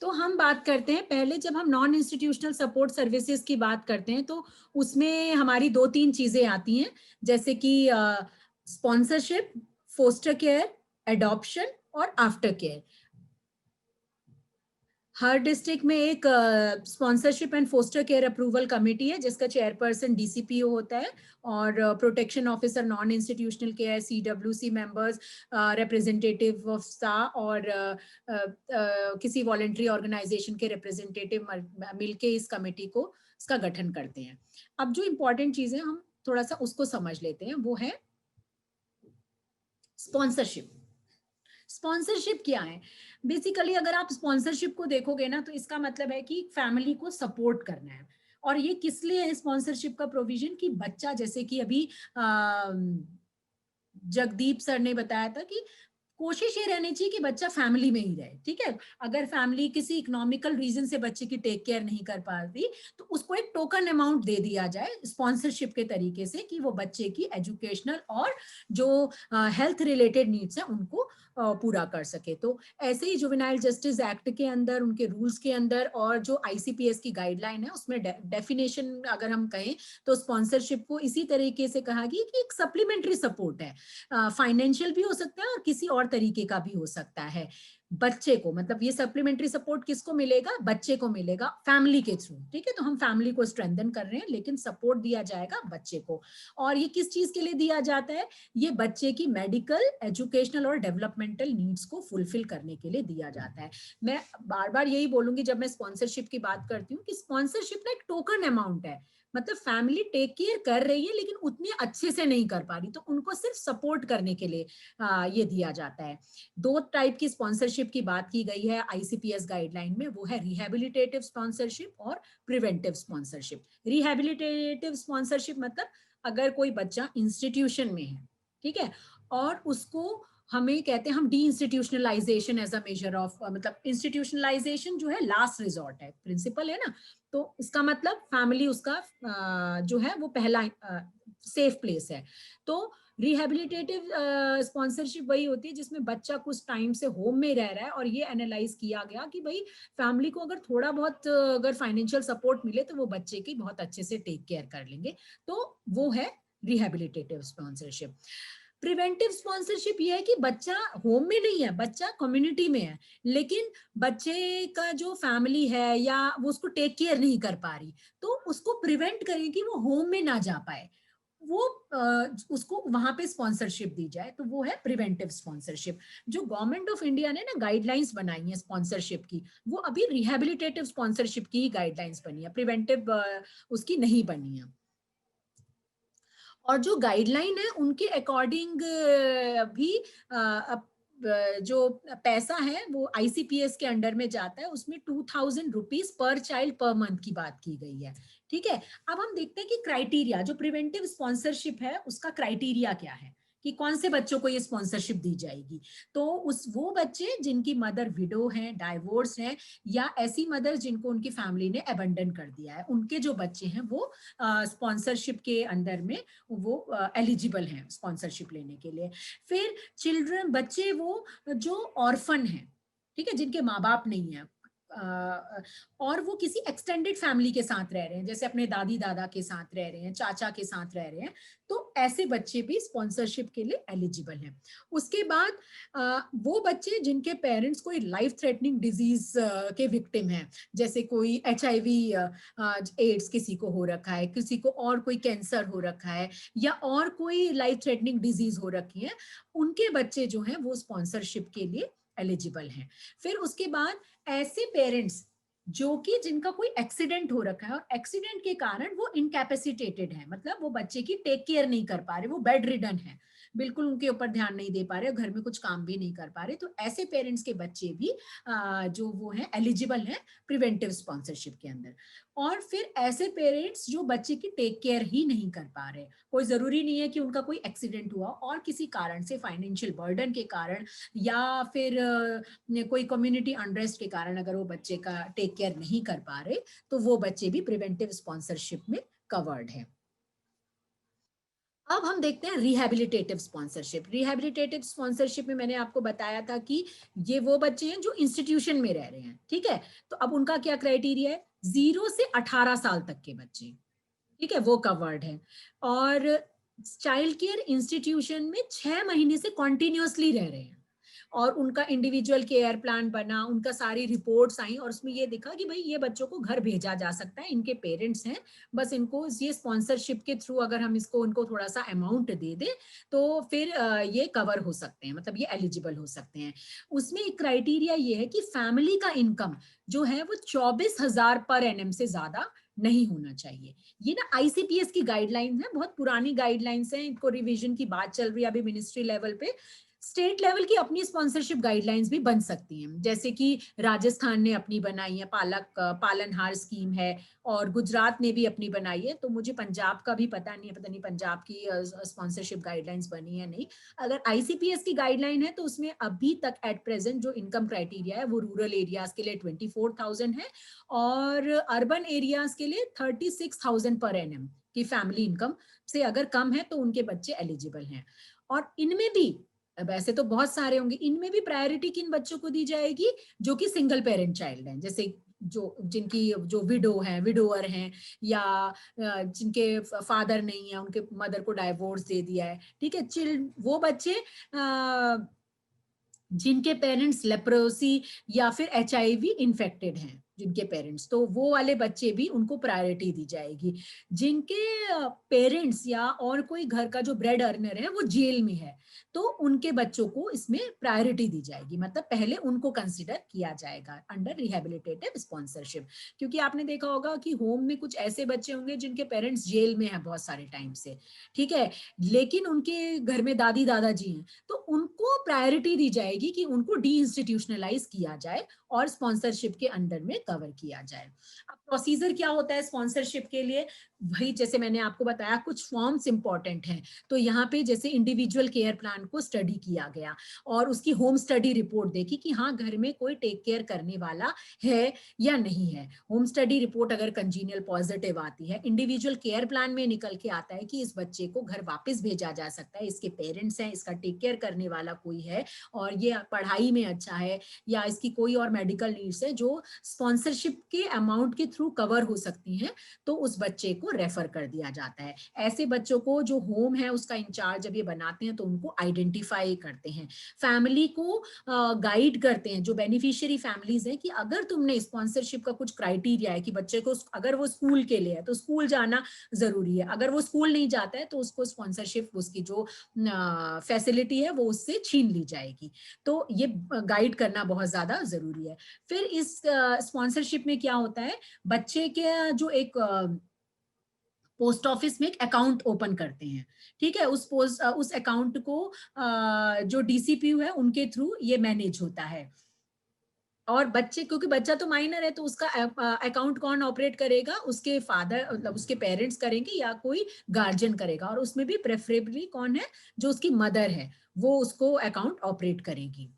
तो हम बात करते हैं, पहले जब हम नॉन इंस्टीट्यूशनल सपोर्ट सर्विसेज की बात करते हैं तो उसमें हमारी 2-3 चीजें आती हैं, जैसे कि स्पॉन्सरशिप, फोस्टर केयर, एडॉप्शन और आफ्टर केयर। हर डिस्ट्रिक्ट में एक sponsorship and foster care approval committee है जिसका चेयरपर्सन डीसीपीओ होता है, और protection officer, non institutional care, CWC members, representative of सा और किसी वॉलेंट्री ऑर्गेनाइजेशन के रिप्रेजेंटेटिव मिलके इस कमेटी को इसका गठन करते हैं। अब जो इम्पोर्टेंट चीजें हम थोड़ा सा उसको समझ लेते हैं, वो है स्पॉन्सरशिप। स्पॉन्सरशिप क्या है? बेसिकली अगर आप स्पॉन्सरशिप को देखोगे ना, तो इसका मतलब है कि फैमिली को सपोर्ट करना है। और ये किस लिए है स्पॉन्सरशिप का प्रोविजन? कि बच्चा, जैसे कि अभी जगदीप सर ने बताया था कि कोशिश ये रहनी चाहिए कि बच्चा फैमिली में ही रहे, ठीक है। अगर फैमिली किसी इकोनॉमिकल रीजन से बच्चे की टेक केयर नहीं कर पाती, तो उसको एक टोकन अमाउंट दे दिया जाए स्पॉन्सरशिप के तरीके से, कि वो बच्चे की एजुकेशनल और जो हेल्थ रिलेटेड नीड्स हैं उनको पूरा कर सके। तो ऐसे ही जुवेनाइल जस्टिस एक्ट के अंदर, उनके रूल्स के अंदर, और जो आईसीपीएस की गाइडलाइन है उसमें डेफिनेशन अगर हम कहें तो स्पॉन्सरशिप को इसी तरीके से कहा गया कि एक सप्लीमेंट्री सपोर्ट है। फाइनेंशियल भी हो सकता है और किसी और तरीके का भी हो सकता है। बच्चे को, मतलब ये सप्लीमेंट्री सपोर्ट किसको मिलेगा? बच्चे को मिलेगा, फैमिली के थ्रू, ठीक है। तो हम फैमिली को स्ट्रेंथन कर रहे हैं, लेकिन सपोर्ट दिया जाएगा बच्चे को। और ये किस चीज के लिए दिया जाता है? ये बच्चे की मेडिकल, एजुकेशनल और डेवलपमेंटल नीड्स को फुलफिल करने के लिए दिया जाता है। मैं बार बार यही बोलूंगी जब मैं स्पॉन्सरशिप की बात करती हूँ कि स्पॉन्सरशिप ना एक टोकन अमाउंट है, मतलब फैमिली टेक केयर कर रही है लेकिन उतने अच्छे से नहीं कर पा रही, तो उनको सिर्फ सपोर्ट करने के लिए ये दिया जाता है। 2 टाइप की स्पॉन्सरशिप की बात की गई है आईसीपीएस गाइडलाइन में, वो है रिहैबिलिटेटिव स्पॉन्सरशिप और प्रिवेंटिव स्पॉन्सरशिप। रिहैबिलिटेटिव स्पॉन्सरशिप मतलब अगर कोई बच्चा इंस्टीट्यूशन में है, ठीक है, और उसको हमें कहते हैं हम deinstitutionalisation as a major of, मतलब इंस्टीट्यूशनलाइजेशन जो है लास्ट रिजॉर्ट है, प्रिंसिपल है ना। तो इसका मतलब फैमिली उसका जो है वो पहला सेफ प्लेस है। तो रिहेबिलिटेटिव स्पॉन्सरशिप वही होती है जिसमें बच्चा कुछ टाइम से होम में रह रहा है, और ये एनालाइज किया गया कि भाई फैमिली को अगर थोड़ा बहुत अगर फाइनेंशियल सपोर्ट मिले तो वो बच्चे की बहुत अच्छे से टेक केयर कर लेंगे। तो वो है रिहेबिलिटेटिव स्पॉन्सरशिप। प्रिवेंटिव स्पॉन्सरशिप ये है कि बच्चा होम में नहीं है, बच्चा कम्युनिटी में है, लेकिन बच्चे का जो फैमिली है या वो उसको टेक केयर नहीं कर पा रही, तो उसको प्रिवेंट करें कि वो होम में ना जा पाए, वो उसको वहां पे स्पॉन्सरशिप दी जाए, तो वो है प्रिवेंटिव स्पॉन्सरशिप। जो गवर्नमेंट ऑफ इंडिया ने ना गाइडलाइंस बनाई है स्पॉन्सरशिप की, वो अभी रिहेबिलिटेटिव स्पॉन्सरशिप की गाइडलाइंस बनी है, प्रिवेंटिव उसकी नहीं बनी है। और जो गाइडलाइन है उनके अकॉर्डिंग भी जो पैसा है वो आईसीपीएस के अंडर में जाता है, उसमें 2000 rupees per child per month की बात की गई है, ठीक है। अब हम देखते हैं कि क्राइटेरिया, जो प्रिवेंटिव स्पॉन्सरशिप है उसका क्राइटेरिया क्या है, कि कौन से बच्चों को ये स्पॉन्सरशिप दी जाएगी। तो उस वो बच्चे जिनकी मदर विडो हैं, डाइवोर्स हैं, या ऐसी मदर जिनको उनकी फैमिली ने अबंडन कर दिया है, उनके जो बच्चे हैं वो स्पॉन्सरशिप के अंदर में वो एलिजिबल हैं स्पॉन्सरशिप लेने के लिए। फिर चिल्ड्रन, बच्चे वो जो ऑर्फन हैं, ठीक है, जिनके माँ बाप नहीं है, और वो किसी एक्सटेंडेड फैमिली के साथ रह रहे हैं, जैसे अपने दादी दादा के साथ रह रहे हैं, चाचा के साथ रह रहे हैं, तो ऐसे बच्चे भी स्पॉन्सरशिप के लिए एलिजिबल हैं। उसके बाद वो बच्चे जिनके पेरेंट्स कोई लाइफ थ्रेटनिंग डिजीज के विक्टिम हैं, जैसे कोई HIV एड्स किसी को हो रखा है, किसी को और कोई कैंसर हो रखा है, या और कोई लाइफ थ्रेटनिंग डिजीज हो रखी है, उनके बच्चे जो हैं वो स्पॉन्सरशिप के लिए एलिजिबल हैं। फिर उसके बाद ऐसे पेरेंट्स जो कि जिनका कोई एक्सीडेंट हो रखा है और एक्सीडेंट के कारण वो इनकैपेसिटेटेड है, मतलब वो बच्चे की टेक केयर नहीं कर पा रहे, वो बेड रिडन है, बिल्कुल उनके ऊपर ध्यान नहीं दे पा रहे, घर में कुछ काम भी नहीं कर पा रहे, तो ऐसे पेरेंट्स के बच्चे भी जो वो हैं एलिजिबल हैं प्रिवेंटिव स्पॉन्सरशिप के अंदर। और फिर ऐसे पेरेंट्स जो बच्चे की टेक केयर ही नहीं कर पा रहे, कोई जरूरी नहीं है कि उनका कोई एक्सीडेंट हुआ और किसी कारण से, फाइनेंशियल बर्डन के कारण या फिर कोई कम्युनिटी अनरेस्ट के कारण अगर वो बच्चे का टेक केयर नहीं कर पा रहे, तो वो बच्चे भी प्रिवेंटिव स्पॉन्सरशिप में कवर्ड है। अब हम देखते हैं रिहैबिलिटेटिव स्पॉन्सरशिप। रिहैबिलिटेटिव स्पॉन्सरशिप में मैंने आपको बताया था कि ये वो बच्चे हैं जो इंस्टीट्यूशन में रह रहे हैं, ठीक है। तो अब उनका क्या क्राइटेरिया है, 0 से 18 साल तक के बच्चे, ठीक है, वो कवर्ड है। और चाइल्ड केयर इंस्टीट्यूशन में 6 महीने से कॉन्टिन्यूसली रह रहे हैं और उनका इंडिविजुअल केयर प्लान बना, उनका सारी रिपोर्ट्स आई और उसमें ये दिखा कि भाई ये बच्चों को घर भेजा जा सकता है, इनके पेरेंट्स हैं, बस इनको ये स्पॉन्सरशिप के थ्रू अगर हम इसको उनको थोड़ा सा अमाउंट दे दें तो फिर ये कवर हो सकते हैं, मतलब ये एलिजिबल हो सकते हैं। उसमें एक क्राइटेरिया ये है कि फैमिली का इनकम जो है वो 24,000 पर एनएम से ज्यादा नहीं होना चाहिए। ये ना आईसीपीएस की गाइडलाइंस है, बहुत पुरानी गाइडलाइंस हैं, इनको रिवीजन की बात चल रही है अभी मिनिस्ट्री लेवल पे। स्टेट लेवल की अपनी स्पॉन्सरशिप गाइडलाइंस भी बन सकती हैं, जैसे कि राजस्थान ने अपनी बनाई है, पालनहार स्कीम है, और गुजरात ने भी अपनी बनाई है। तो मुझे पंजाब का भी पता नहीं है, पता नहीं पंजाब की स्पॉन्सरशिप गाइडलाइंस बनी है नहीं। अगर आईसीपीएस की गाइडलाइन है तो उसमें अभी तक एट प्रेजेंट जो इनकम क्राइटेरिया है वो रूरल एरियाज के लिए 24,000 है और अर्बन एरियाज के लिए 36,000 पर एनएम की फैमिली इनकम से अगर कम है तो उनके बच्चे एलिजिबल हैं। और इनमें भी वैसे तो बहुत सारे होंगे, इनमें भी प्रायोरिटी किन बच्चों को दी जाएगी, जो कि सिंगल पेरेंट चाइल्ड हैं, जैसे जो जिनकी जो विडो है, विडोअर हैं, या जिनके फादर नहीं है, उनके मदर को डाइवोर्स दे दिया है, ठीक है, चिल्ड वो बच्चे जिनके पेरेंट्स लेप्रोसी या फिर एचआईवी इन्फेक्टेड हैं, जिनके पेरेंट्स, तो वो वाले बच्चे भी उनको प्रायोरिटी दी जाएगी। जिनके पेरेंट्स या और कोई घर का जो ब्रेड अर्नर है वो जेल में है तो उनके बच्चों को इसमें प्रायोरिटी दी जाएगी, मतलब पहले उनको कंसिडर किया जाएगा अंडर रिहैबिलिटेटिव स्पॉन्सरशिप। क्योंकि आपने देखा होगा कि होम में कुछ ऐसे बच्चे होंगे जिनके पेरेंट्स जेल में हैं बहुत सारे टाइम से, ठीक है, लेकिन उनके घर में दादी दादाजी हैं, तो उनको प्रायोरिटी दी जाएगी कि उनको डी इंस्टीट्यूशनलाइज किया जाए और स्पॉन्सरशिप के अंडर में कवर किया जाए। अब प्रोसीजर क्या होता है स्पॉन्सरशिप के लिए, वही जैसे मैंने आपको बताया कुछ फॉर्म्स इंपॉर्टेंट हैं। तो यहाँ पे जैसे इंडिविजुअल केयर प्लान को स्टडी किया गया और उसकी होम स्टडी रिपोर्ट देखी कि हाँ घर में कोई टेक केयर करने वाला है या नहीं है। होम स्टडी रिपोर्ट अगर कंजीनियल पॉजिटिव आती है, इंडिविजुअल केयर प्लान में निकल के आता है कि इस बच्चे को घर वापस भेजा जा सकता है, इसके पेरेंट्स हैं, इसका टेक केयर करने वाला कोई है और ये पढ़ाई में अच्छा है, या इसकी कोई और मेडिकल नीड्स है जो स्पॉन्सरशिप के अमाउंट के थ्रू कवर हो सकती हैं, तो उस बच्चे को रेफर कर दिया जाता है। ऐसे बच्चों को जो होम है उसका इंचार्ज जब ये बनाते हैं तो उनको आइडेंटिफाई करते हैं, फैमिली को गाइड करते हैं, जो बेनिफिशियरी फैमिलीज हैं, कि अगर तुमने स्पॉन्सरशिप का कुछ क्राइटेरिया है कि बच्चे को अगर वो स्कूल के लिए है तो स्कूल जाना जरूरी है, अगर वो स्कूल नहीं जाता है तो उसको स्पॉन्सरशिप उसकी जो फैसिलिटी है वो उससे छीन ली जाएगी। तो ये गाइड करना बहुत ज्यादा जरूरी है। फिर इस स्पॉन्सरशिप में क्या होता है, बच्चे के जो एक पोस्ट ऑफिस में एक अकाउंट ओपन करते हैं, ठीक है, उस अकाउंट को जो डीसीपीयू है उनके थ्रू ये मैनेज होता है। और बच्चे, क्योंकि बच्चा तो माइनर है तो उसका अकाउंट कौन ऑपरेट करेगा, उसके फादर मतलब उसके पेरेंट्स करेंगे या कोई गार्जियन करेगा, और उसमें भी प्रेफरेबली कौन है, जो उसकी मदर है वो उसको अकाउंट ऑपरेट करेगी।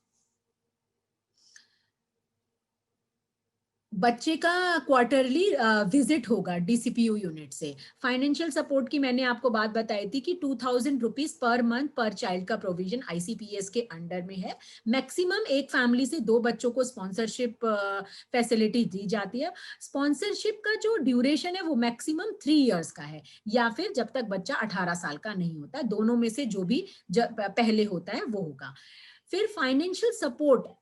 बच्चे का क्वार्टरली विजिट होगा डीसीपीयू यूनिट से। फाइनेंशियल सपोर्ट की मैंने आपको बात बताई थी कि 2,000 रुपीज पर मंथ पर चाइल्ड का प्रोविजन आईसीपीएस के अंडर में है। मैक्सिमम एक फैमिली से 2 बच्चों को स्पॉन्सरशिप फैसिलिटी दी जाती है। स्पॉन्सरशिप का जो ड्यूरेशन है वो मैक्सिमम 3 इयर्स का है, या फिर जब तक बच्चा 18 साल का नहीं होता, दोनों में से जो भी पहले होता है वो होगा। फिर फाइनेंशियल सपोर्ट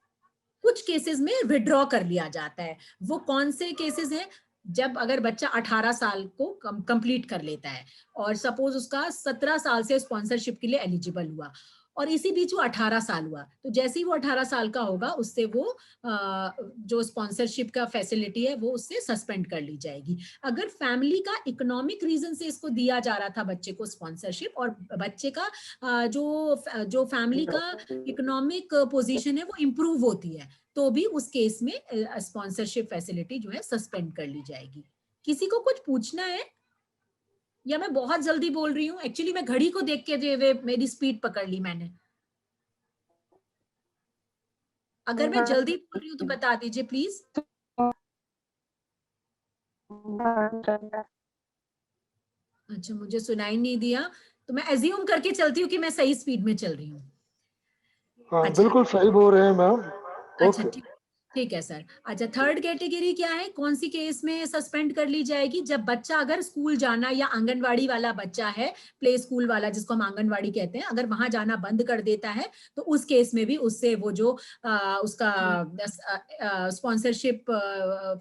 कुछ केसेस में विड्रॉ कर लिया जाता है। वो कौन से केसेस हैं, जब अगर बच्चा 18 साल को कंप्लीट कर लेता है और सपोज उसका 17 साल से स्पॉन्सरशिप के लिए एलिजिबल हुआ और इसी बीच वो 18 साल हुआ, तो जैसे ही वो 18 साल का होगा उससे वो जो स्पॉन्सरशिप का फैसिलिटी है वो उससे सस्पेंड कर ली जाएगी। अगर फैमिली का इकोनॉमिक रीजन से इसको दिया जा रहा था बच्चे को स्पॉन्सरशिप, और बच्चे का जो जो फैमिली का इकोनॉमिक पोजीशन है वो इम्प्रूव होती है, तो भी उस केस में स्पॉन्सरशिप फैसिलिटी जो है सस्पेंड कर ली जाएगी। किसी को कुछ पूछना है, या मैं बहुत जल्दी बोल रही हूँ, एक्चुअली मैं घड़ी को देख के जो मेरी स्पीड पकड़ ली मैंने। अगर मैं जल्दी बोल रही हूँ तो बता दीजिए प्लीज। अच्छा, मुझे सुनाई नहीं दिया। तो मैं एज्यूम करके चलती हूँ कि मैं सही स्पीड में चल रही हूँ। हाँ अच्छा बिल्कुल सही बोल रहे हैं मैम। अच्छा ओके। ठीक, ठीक है सर। अच्छा, थर्ड कैटेगरी क्या है, कौन सी केस में सस्पेंड कर ली जाएगी? जब बच्चा अगर स्कूल जाना, या आंगनवाड़ी वाला बच्चा है, प्ले स्कूल वाला जिसको हम आंगनवाड़ी कहते हैं, अगर वहां जाना बंद कर देता है, तो उस केस में भी उससे वो जो उसका स्पॉन्सरशिप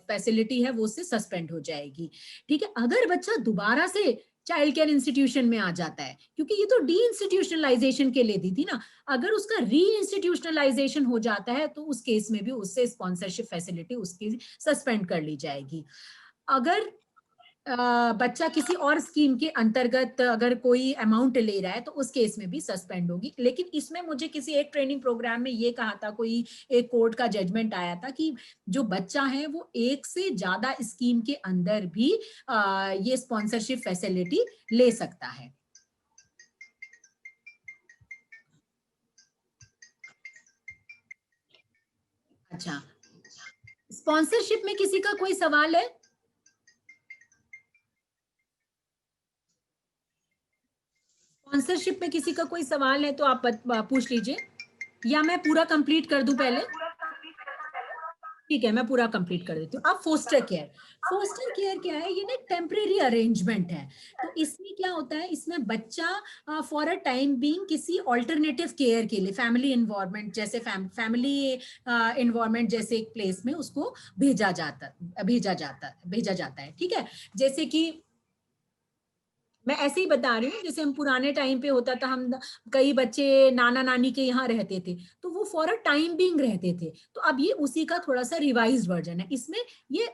फैसिलिटी है वो उससे सस्पेंड हो जाएगी। ठीक है, अगर बच्चा दोबारा से चाइल्ड केयर इंस्टीट्यूशन में आ जाता है, क्योंकि ये तो डी इंस्टीट्यूशनलाइजेशन के लिए दी थी ना, अगर उसका री इंस्टीट्यूशनलाइजेशन हो जाता है तो उस केस में भी उससे स्पॉन्सरशिप फैसिलिटी उसकी सस्पेंड कर ली जाएगी। अगर बच्चा किसी और स्कीम के अंतर्गत अगर कोई अमाउंट ले रहा है तो उस केस में भी सस्पेंड होगी। लेकिन इसमें मुझे किसी एक ट्रेनिंग प्रोग्राम में ये कहा था, कोई एक कोर्ट का जजमेंट आया था कि जो बच्चा है वो एक से ज्यादा स्कीम के अंदर भी ये स्पॉन्सरशिप फैसिलिटी ले सकता है। अच्छा, स्पॉन्सरशिप में किसी का कोई सवाल है? स्पॉन्सरशिप में किसी का कोई सवाल है तो आप पूछ लीजिए, या मैं पूरा कंप्लीट कर दूं पहले? ठीक है, मैं पूरा कंप्लीट कर देती हूँ। अब फोस्टर केयर, फोस्टर केयर क्या है? ये ना टेम्परेरी अरेंजमेंट है। तो इसमें क्या होता है, इसमें बच्चा फॉर अ टाइम बीइंग किसी ऑल्टरनेटिव केयर के लिए, फैमिली इन्वायरमेंट जैसे फैमिली इन्वायरमेंट जैसे एक प्लेस में उसको भेजा जाता है। ठीक है, जैसे कि मैं ऐसे ही बता रही हूँ, जैसे हम पुराने टाइम पे होता था, हम कई बच्चे नाना नानी के यहाँ रहते थे, तो वो फॉर अ टाइम बीइंग रहते थे। तो अब ये उसी का थोड़ा सा रिवाइज्ड वर्जन है। इसमें ये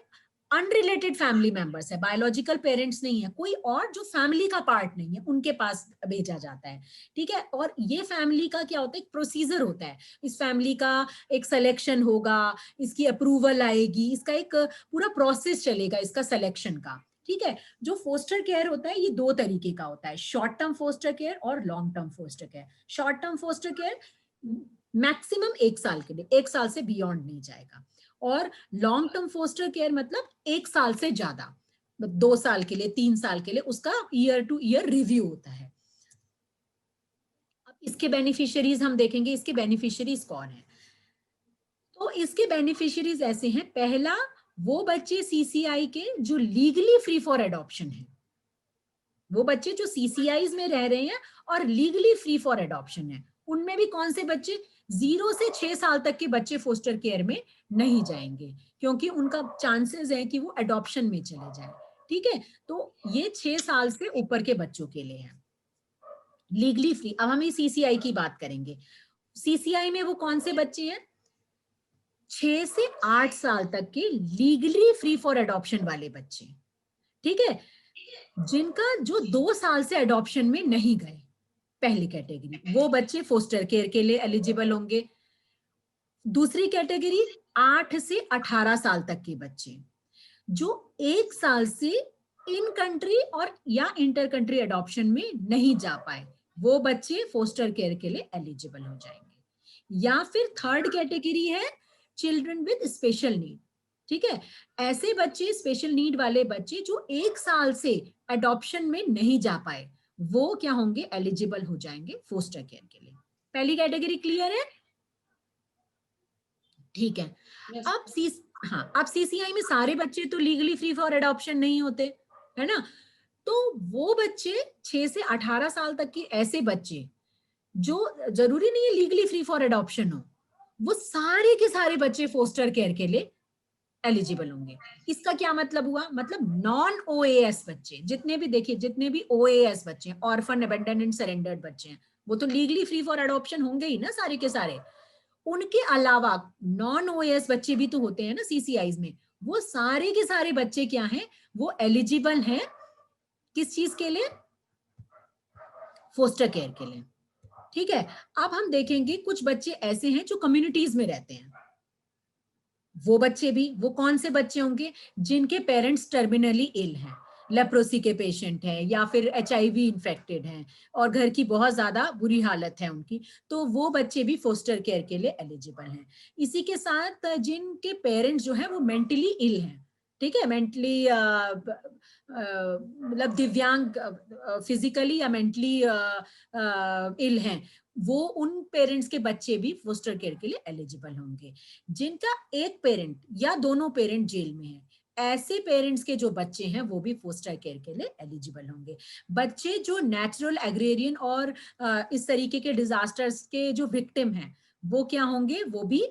अनरिलेटेड फैमिली मेंबर्स है, बायोलॉजिकल पेरेंट्स नहीं है, कोई और जो फैमिली का पार्ट नहीं है, उनके पास भेजा जाता है। ठीक है, और ये फैमिली का क्या होता है, एक प्रोसीजर होता है। इस फैमिली का एक सिलेक्शन होगा, इसकी अप्रूवल आएगी, इसका एक पूरा प्रोसेस चलेगा इसका सिलेक्शन का। ठीक है, जो फोस्टर केयर होता है ये दो तरीके का होता है, शॉर्ट टर्म फोस्टर केयर और long term foster care. Short term foster care maximum 1 साल के लिए, 1 साल से बियॉन्ड नहीं जाएगा। और लॉन्ग टर्म फोस्टर केयर मतलब 1 साल से ज्यादा, 2 साल के लिए, 3 साल के लिए, उसका ईयर टू ईयर रिव्यू होता है। अब इसके बेनिफिशियरीज हम देखेंगे, इसके बेनिफिशियरीज कौन है। तो इसके बेनिफिशियरीज ऐसे हैं, पहला, वो बच्चे सीसीआई के जो लीगली फ्री फॉर एडॉप्शन है, वो बच्चे जो सीसीआईज में रह रहे हैं और लीगली फ्री फॉर एडॉप्शन है। उनमें भी कौन से बच्चे, 0 से 6 साल तक के बच्चे फोस्टर केयर में नहीं जाएंगे, क्योंकि उनका चांसेस है कि वो एडॉप्शन में चले जाए। ठीक है, तो ये 6 साल से ऊपर के बच्चों के लिए है, लीगली फ्री। अब हम सीसीआई की बात करेंगे। सीसीआई में वो कौन से बच्चे हैं, 6 से 8 साल तक के लीगली फ्री फॉर एडॉप्शन वाले बच्चे। ठीक है, जिनका जो 2 साल से एडॉप्शन में नहीं गए, पहली कैटेगरी, वो बच्चे फोस्टर केयर के लिए एलिजिबल होंगे। दूसरी कैटेगरी, 8 से 18 साल तक के बच्चे जो 1 साल से इन कंट्री और या इंटर कंट्री एडॉप्शन में नहीं जा पाए, वो बच्चे फोस्टर केयर के लिए एलिजिबल हो जाएंगे। या फिर थर्ड कैटेगरी है चिल्ड्रन विद स्पेशल नीड। ठीक है, ऐसे बच्चे, स्पेशल नीड वाले बच्चे जो 1 साल से एडॉप्शन में नहीं जा पाए, वो क्या होंगे, एलिजिबल हो जाएंगे फोस्टर केयर के लिए। पहली कैटेगरी क्लियर है? ठीक है। अब अब सीसीआई में सारे बच्चे तो लीगली फ्री फॉर एडॉप्शन नहीं होते, है ना? तो वो बच्चे 6 से 18 साल तक के ऐसे बच्चे जो जरूरी नहीं है लीगली फ्री फॉर एडॉप्शन हो, वो सारे के सारे बच्चे फोस्टर केयर के लिए एलिजिबल होंगे। इसका क्या मतलब हुआ, मतलब नॉन ओएएस बच्चे जितने भी, देखिए जितने भी ओएएस बच्चे हैं, ऑर्फन अबेंडन एंड सरेंडर्ड बच्चे हैं, वो तो लीगली फ्री फॉर एडॉप्शन होंगे ही ना सारे के सारे। उनके अलावा नॉन ओएस बच्चे भी तो होते हैं ना सीसीआईज में, वो सारे के सारे बच्चे क्या हैं, वो एलिजिबल हैं किस चीज के लिए, फोस्टर केयर के लिए। ठीक है, अब हम देखेंगे कुछ बच्चे ऐसे हैं जो कम्युनिटीज में रहते हैं, वो बच्चे भी, वो कौन से बच्चे होंगे, जिनके पेरेंट्स टर्मिनली इल हैं, लेप्रोसी के पेशेंट हैं या फिर एचआईवी इन्फेक्टेड हैं और घर की बहुत ज्यादा बुरी हालत है उनकी, तो वो बच्चे भी फोस्टर केयर के लिए एलिजिबल हैं। इसी के साथ जिनके पेरेंट्स जो है वो मेंटली इल हैं, ठीक है, मेंटली मतलब दिव्यांग फिजिकली या मेंटली इल हैं, वो उन पेरेंट्स के बच्चे भी फोस्टर केयर के लिए एलिजिबल होंगे। जिनका एक पेरेंट या दोनों पेरेंट जेल में है, ऐसे पेरेंट्स के जो बच्चे हैं वो भी फोस्टर केयर के लिए एलिजिबल होंगे। बच्चे जो नेचुरल, एग्रेरियन और इस तरीके के डिजास्टर्स के जो विक्टिम हैं, वो क्या होंगे, वो भी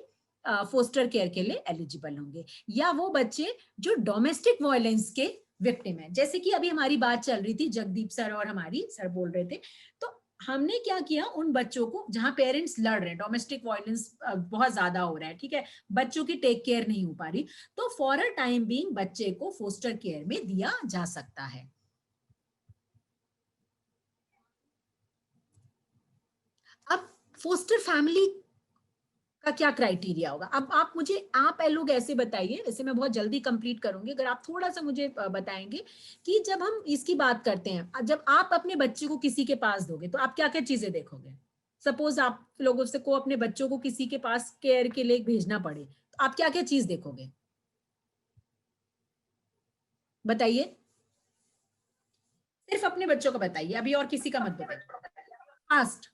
फोस्टर केयर के लिए एलिजिबल होंगे। या वो बच्चे जो डोमेस्टिक वायलेंस के विक्टिम है, जैसे कि अभी हमारी बात चल रही थी, जगदीप सर और हमारी सर बोल रहे थे, तो हमने क्या किया, उन बच्चों को जहां पेरेंट्स लड़ रहे हैं, डोमेस्टिक वायलेंस बहुत ज्यादा हो रहा है, ठीक है, बच्चों की टेक केयर नहीं हो पा रही, तो फॉर अ टाइम बीइंग बच्चे को फोस्टर केयर में दिया जा सकता है। अब फोस्टर फैमिली का क्या क्राइटेरिया होगा? अब आप मुझे, आप लोग ऐसे बताइए, वैसे मैं बहुत जल्दी कंप्लीट करूंगी, अगर आप थोड़ा सा मुझे बताएंगे कि जब हम इसकी बात करते हैं, जब आप अपने बच्चे को किसी के पास दोगे तो आप क्या क्या चीजें देखोगे? सपोज आप लोगों से को अपने बच्चों को किसी के पास केयर के लिए भेजना पड़े, तो आप क्या क्या चीज देखोगे, बताइए। सिर्फ अपने बच्चों का बताइए, अभी और किसी का मत बताइए। फास्ट।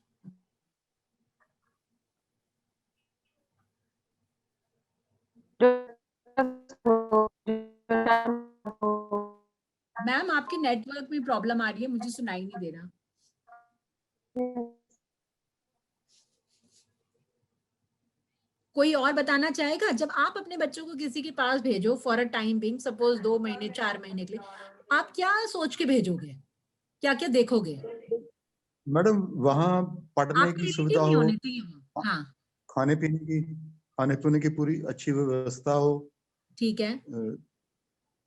मैम आपके नेटवर्क में प्रॉब्लम आ रही है, मुझे सुनाई नहीं दे रहा। कोई और बताना चाहेगा? जब आप अपने बच्चों को किसी के पास भेजो for a time being, suppose 2 महीने 4 महीने के लिए, आप क्या सोच के भेजोगे, क्या क्या देखोगे? मैडम वहाँ पढ़ने आपको की इरिटेट सुविधा नहीं हो, होने चाहिए वो। हाँ, खाने खाने पीने की पूरी अच्छी व्यवस्था हो, ठीक है।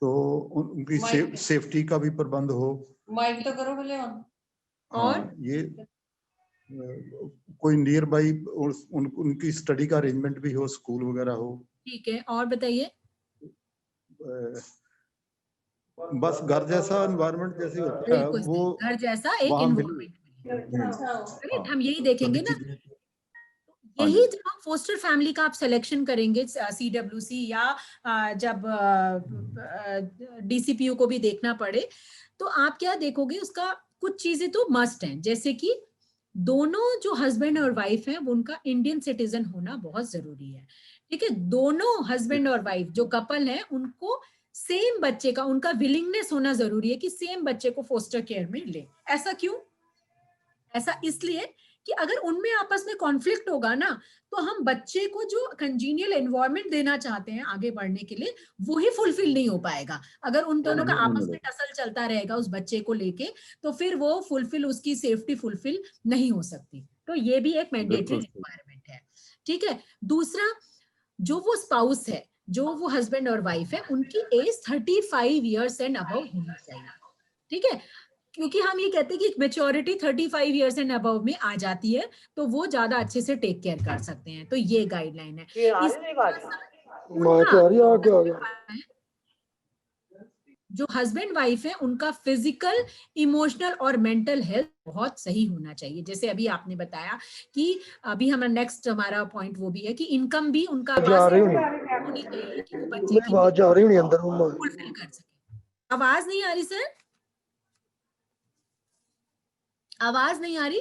तो उनकी सेफ्टी का भी प्रबंध हो। माइक तो करो भले। और हाँ, ये कोई नियर बाई उनकी स्टडी का अरेंजमेंट भी हो, स्कूल वगैरह हो। ठीक है, और बताइए। बस घर जैसा एनवायरनमेंट जैसे होता है बिल्कुल वो सही, घर जैसा एक वहाँ मिले। इन्वायरमेंट, हम यही देखेंगे ना। हाँ यही जी। जब हम फोस्टर फैमिली का आप सिलेक्शन करेंगे, CWC या जब DCPU को भी देखना पड़े, तो आप क्या देखोगे, उसका कुछ चीजें तो मस्ट हैं, जैसे कि दोनों जो हस्बैंड और वाइफ हैं, वो उनका इंडियन सिटीजन होना बहुत जरूरी है। ठीक है, दोनों हस्बैंड और वाइफ जो कपल है, उनको सेम बच्चे का, उनका विलिंगनेस होना जरूरी है कि सेम बच्चे को फोस्टर केयर में ले। ऐसा क्यों? ऐसा इसलिए कि अगर उनमें आपस में कॉन्फ्लिक्ट होगा ना, तो हम बच्चे को जो कंजीनियल एनवायरनमेंट देना चाहते हैं आगे बढ़ने के लिए, वो ही फुलफिल नहीं हो पाएगा। अगर उन दोनों का आपस में टसल चलता रहेगा उस बच्चे को लेके, तो फिर वो फुलफिल, उसकी सेफ्टी फुलफिल नहीं हो सकती। तो ये भी एक मैंडेटरी रिक्वायरमेंट है। ठीक है, दूसरा, जो वो स्पाउस है, जो वो हस्बैंड और वाइफ है, उनकी एज 35 ईयर्स एंड अबव होनी चाहिए। ठीक है, क्योंकि हम ये कहते हैं कि मेच्योरिटी 35 इयर्स एंड अबव में आ जाती है, तो वो ज्यादा अच्छे से टेक केयर कर सकते हैं। तो ये गाइडलाइन है। माइक आ रही है, आगे आ गया। जो हस्बैंड वाइफ है, उनका फिजिकल, इमोशनल और मेंटल हेल्थ बहुत सही होना चाहिए। जैसे अभी आपने बताया कि अभी हमारा नेक्स्ट, हमारा पॉइंट वो भी है कि इनकम भी उनका जा रही हूँ, होनी चाहिए कि वो बच्चे मेरी की बात जा रही हूँ अंदर रूम में। फुलफिल कर सके। आवाज नहीं आ रही सर? आवाज नहीं आ रही?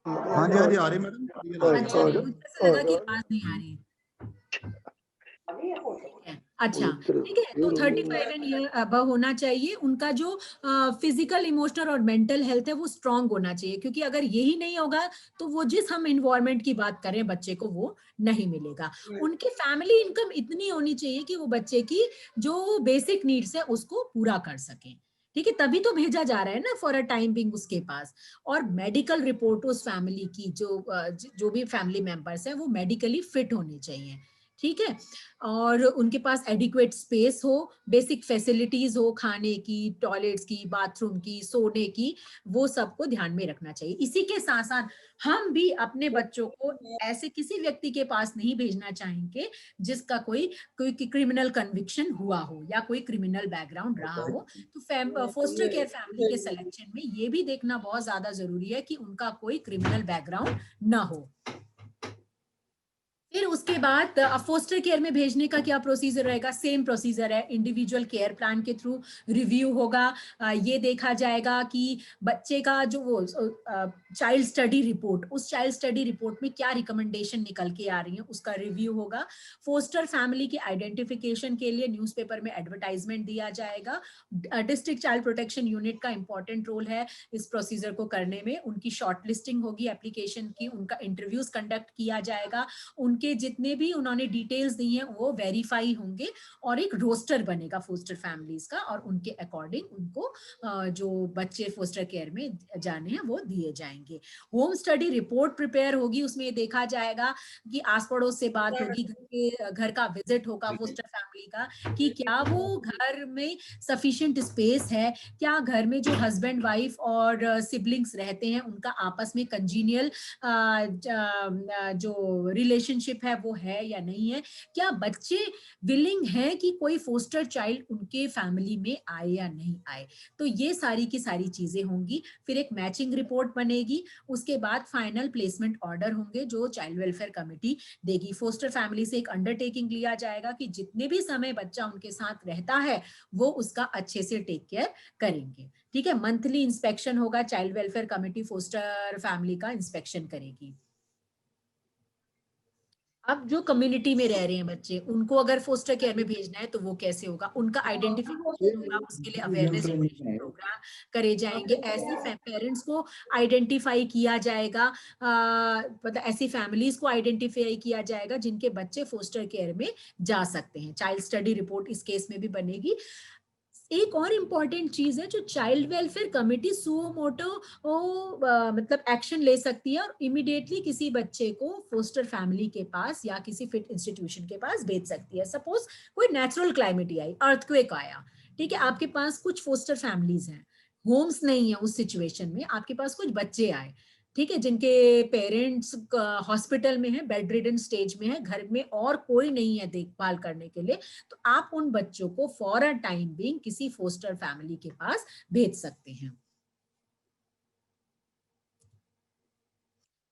हाँ जी, हाँ जी, आ रही मैडम। अच्छा, मुझे लगा कि आवाज नहीं आ रही। अच्छा, ठीक है, तो 35 एंड ईयर अबव होना चाहिए। उनका जो फिजिकल, इमोशनल और मेंटल हेल्थ है, वो स्ट्रांग होना चाहिए, क्योंकि अगर यही नहीं होगा तो वो जिस हम इन्वायरमेंट की बात करें बच्चे को, वो नहीं मिलेगा। उनकी फैमिली इनकम इतनी होनी चाहिए कि वो बच्चे की जो बेसिक नीड्स है उसको पूरा कर सकें। ठीक है, तभी तो भेजा जा रहा है ना फॉर अ टाइम बिंग उसके पास। और मेडिकल रिपोर्ट उस फैमिली की, जो भी फैमिली मेंबर्स है, वो मेडिकली फिट होने चाहिए। ठीक है, और उनके पास एडिक्वेट स्पेस हो, बेसिक फैसिलिटीज हो, खाने की, टॉयलेट्स की, बाथरूम की, सोने की, वो सबको ध्यान में रखना चाहिए। इसी के साथ साथ हम भी अपने बच्चों को ऐसे किसी व्यक्ति के पास नहीं भेजना चाहेंगे जिसका कोई क्रिमिनल कन्विक्शन हुआ हो या कोई क्रिमिनल बैकग्राउंड रहा हो। तो फोस्टर केयर फैमिली के सिलेक्शन में ये भी देखना बहुत ज्यादा जरूरी है कि उनका कोई क्रिमिनल बैकग्राउंड ना हो। फिर उसके बाद फोस्टर केयर में भेजने का क्या प्रोसीजर रहेगा? सेम प्रोसीजर है, इंडिविजुअल केयर प्लान के थ्रू रिव्यू होगा। ये देखा जाएगा कि बच्चे का जो वो चाइल्ड स्टडी रिपोर्ट, उस चाइल्ड स्टडी रिपोर्ट में क्या रिकमेंडेशन निकल के आ रही है, उसका रिव्यू होगा। फोस्टर फैमिली की आइडेंटिफिकेशन के लिए न्यूज़पेपर में एडवर्टाइजमेंट दिया जाएगा। डिस्ट्रिक्ट चाइल्ड प्रोटेक्शन यूनिट का इंपॉर्टेंट रोल है इस प्रोसीजर को करने में। उनकी शॉर्ट लिस्टिंग होगी एप्लीकेशन की, उनका इंटरव्यूज कंडक्ट किया जाएगा, उनके जितने भी उन्होंने डिटेल्स दी हैं वो वेरीफाई होंगे और एक रोस्टर बनेगा फोस्टर फैमिलीज का, और उनके अकॉर्डिंग उनको जो बच्चे फोस्टर केयर में जाने हैं वो दिए जाएंगे। होम स्टडी रिपोर्ट प्रिपेयर होगी, उसमें देखा जाएगा कि आस पड़ोस से बात होगी, घर का विजिट होगा फोस्टर फैमिली का कि क्या वो घर में सफिशिएंट स्पेस है, क्या घर में जो हस्बैंड वाइफ और सिबलिंग्स रहते हैं उनका आपस में कंजीनियल जो रिलेशनशिप है वो है या नहीं है, क्या बच्चे विलिंग हैं कि कोई फोस्टर चाइल्ड उनके फैमिली में आए या नहीं आए। तो ये सारी की सारी चीजें होंगी। फिर एक मैचिंग रिपोर्ट बनेगी, उसके बाद फाइनल प्लेसमेंट ऑर्डर होंगे जो चाइल्ड वेलफेयर कमेटी देगी। फोस्टर फैमिली से एक अंडरटेकिंग लिया जाएगा कि जितने भी समय बच्चा उनके साथ रहता है वो उसका अच्छे से टेक केयर करेंगे। ठीक है, मंथली इंस्पेक्शन होगा, child welfare committee foster family का इंस्पेक्शन करेगी। अब जो कम्युनिटी में रह रहे हैं बच्चे, उनको अगर फोस्टर केयर में भेजना है तो वो कैसे होगा? उनका आइडेंटिफिकेशन होगा, उसके लिए अवेयरनेस जनरेशन प्रोग्राम करे जाएंगे। ऐसी पेरेंट्स को आइडेंटिफाई किया जाएगा, मतलब ऐसी फैमिलीज को आइडेंटिफाई किया जाएगा जिनके बच्चे फोस्टर केयर में जा सकते हैं। चाइल्ड स्टडी रिपोर्ट इस केस में भी बनेगी। एक और इम्पॉर्टेंट चीज है, जो child welfare committee suo motu मतलब एक्शन ले सकती है और इमीडिएटली किसी बच्चे को फोस्टर फैमिली के पास या किसी फिट इंस्टीट्यूशन के पास भेज सकती है। सपोज कोई नेचुरल क्लाइमेटी आई, अर्थक्वेक आया, ठीक है, आपके पास कुछ फोस्टर फैमिलीज हैं, होम्स नहीं है, उस सिचुएशन में आपके पास कुछ बच्चे आए, ठीक है, जिनके पेरेंट्स हॉस्पिटल में है, बेड रिडन स्टेज में है, घर में और कोई नहीं है देखभाल करने के लिए, तो आप उन बच्चों को फॉर अ टाइम बीइंग किसी फोस्टर फैमिली के पास भेज सकते हैं।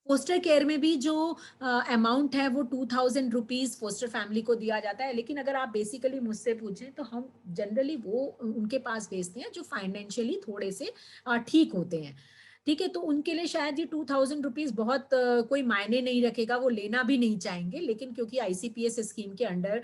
फोस्टर केयर में भी जो अमाउंट है वो 2000 रुपीज फोस्टर फैमिली को दिया जाता है, लेकिन अगर आप बेसिकली मुझसे पूछें तो हम जनरली वो उनके पास भेजते हैं जो फाइनेंशियली थोड़े से ठीक होते हैं। ठीक है, तो उनके लिए शायद ये 2000 रुपीज बहुत कोई मायने नहीं रखेगा, वो लेना भी नहीं चाहेंगे, लेकिन क्योंकि आईसीपीएस स्कीम के अंडर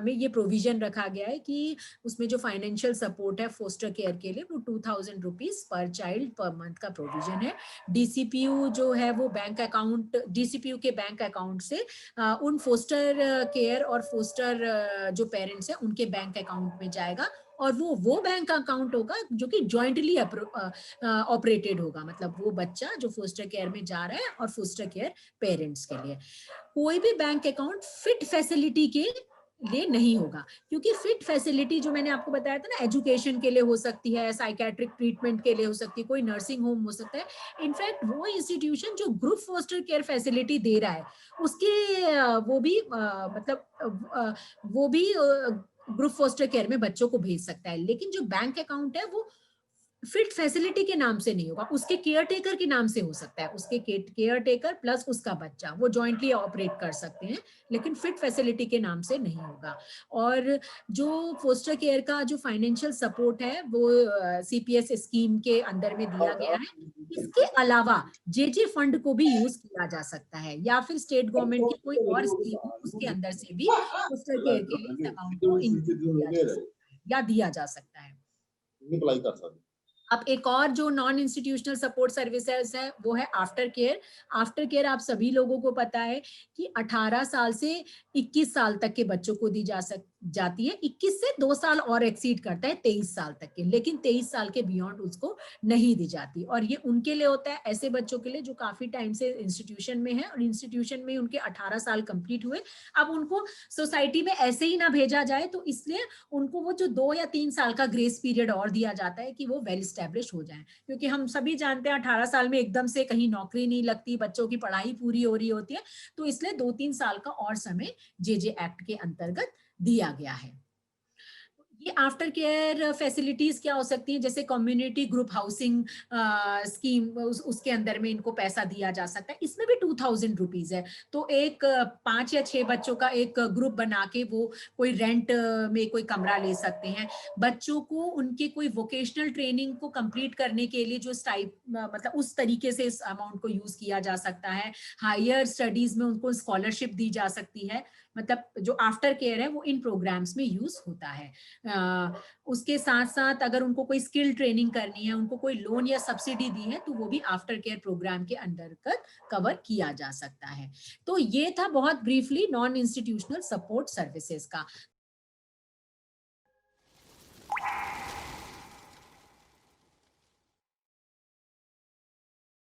में ये प्रोविजन रखा गया है कि उसमें जो फाइनेंशियल सपोर्ट है फोस्टर केयर के लिए वो 2000 rupees per child per month का प्रोविजन है। डीसीपीयू जो है वो बैंक अकाउंट, डीसीपीयू के बैंक अकाउंट से उन फोस्टर केयर और फोस्टर जो पेरेंट्स हैं उनके बैंक अकाउंट में जाएगा, और वो बैंक अकाउंट होगा जो कि जॉइंटली ऑपरेटेड होगा, मतलब वो बच्चा जो फोस्टर केयर में जा रहा है और फोस्टर केयर पेरेंट्स के लिए। कोई भी बैंक अकाउंट फिट फैसिलिटी के लिए नहीं होगा, क्योंकि फिट फैसिलिटी जो मैंने आपको बताया था ना, एजुकेशन के लिए हो सकती है, साइकेट्रिक ट्रीटमेंट के लिए हो सकती है, कोई नर्सिंग होम हो सकता है। इनफैक्ट वो इंस्टीट्यूशन जो ग्रुप फोस्टर केयर फैसिलिटी दे रहा है उसके वो भी वो भी ग्रुप फोस्टर केयर में बच्चों को भेज सकता है, लेकिन जो बैंक अकाउंट है वो फिट फैसिलिटी के नाम से नहीं होगा, उसके केयर टेकर के नाम से हो सकता है, उसके केयर टेकर प्लस उसका बच्चा वो जॉइंटली ऑपरेट कर सकते हैं, लेकिन फिट फैसिलिटी के नाम से नहीं होगा। और जो फोस्टर केयर का जो फाइनेंशियल सपोर्ट है वो सीपीएस स्कीम के अंदर में दिया गया है। इसके अलावा जेजे फंड को भी यूज किया जा सकता है, या फिर स्टेट गवर्नमेंट की कोई और स्कीम हो उसके अंदर से भी फोस्टर केयर के लिए इस अमाउंट को इंक्लूड किया जा सकता है या दिया जा सकता है। अप्लाई कर सकते। अब एक और जो नॉन इंस्टीट्यूशनल सपोर्ट सर्विसेज है वो है आफ्टर केयर। आफ्टर केयर आप सभी लोगों को पता है कि 18 साल से 21 साल तक के बच्चों को दी जाती है। 21 से 2 साल और एक्सीड करता है 23 साल तक के, लेकिन 23 साल के बियॉन्ड उसको नहीं दी जाती, और ये उनके लिए होता है, ऐसे बच्चों के लिए जो काफी टाइम से इंस्टीट्यूशन में है और इंस्टीट्यूशन में उनके 18 साल कंप्लीट हुए, अब उनको सोसाइटी में ऐसे ही ना भेजा जाए, तो इसलिए उनको वो जो 2 या 3 साल का ग्रेस पीरियड और दिया जाता है कि वो वेल एस्टेब्लिश हो जाए, क्योंकि हम सभी जानते हैं 18 साल में एकदम से कहीं नौकरी नहीं लगती, बच्चों की पढ़ाई पूरी हो रही होती है, तो इसलिए 2-3 साल का और समय जेजे एक्ट के अंतर्गत दिया गया है। ये आफ्टर केयर फैसिलिटीज क्या हो सकती हैं, जैसे कम्युनिटी ग्रुप हाउसिंग स्कीम, उसके अंदर में इनको पैसा दिया जा सकता है। इसमें भी 2000 रुपीज है। तो एक 5 या 6 बच्चों का एक ग्रुप बना के वो कोई रेंट में कोई कमरा ले सकते हैं। बच्चों को उनके कोई वोकेशनल ट्रेनिंग को कंप्लीट करने के लिए जो मतलब उस तरीके से इस अमाउंट को यूज किया जा सकता है। हायर स्टडीज में उनको स्कॉलरशिप दी जा सकती है। मतलब जो आफ्टर केयर है वो इन प्रोग्राम्स में यूज होता है। उसके साथ साथ अगर उनको कोई स्किल ट्रेनिंग करनी है, उनको कोई लोन या सब्सिडी दी है, तो वो भी आफ्टर केयर प्रोग्राम के अंतर्गत कवर किया जा सकता है। तो ये था बहुत briefly non institutional support services का।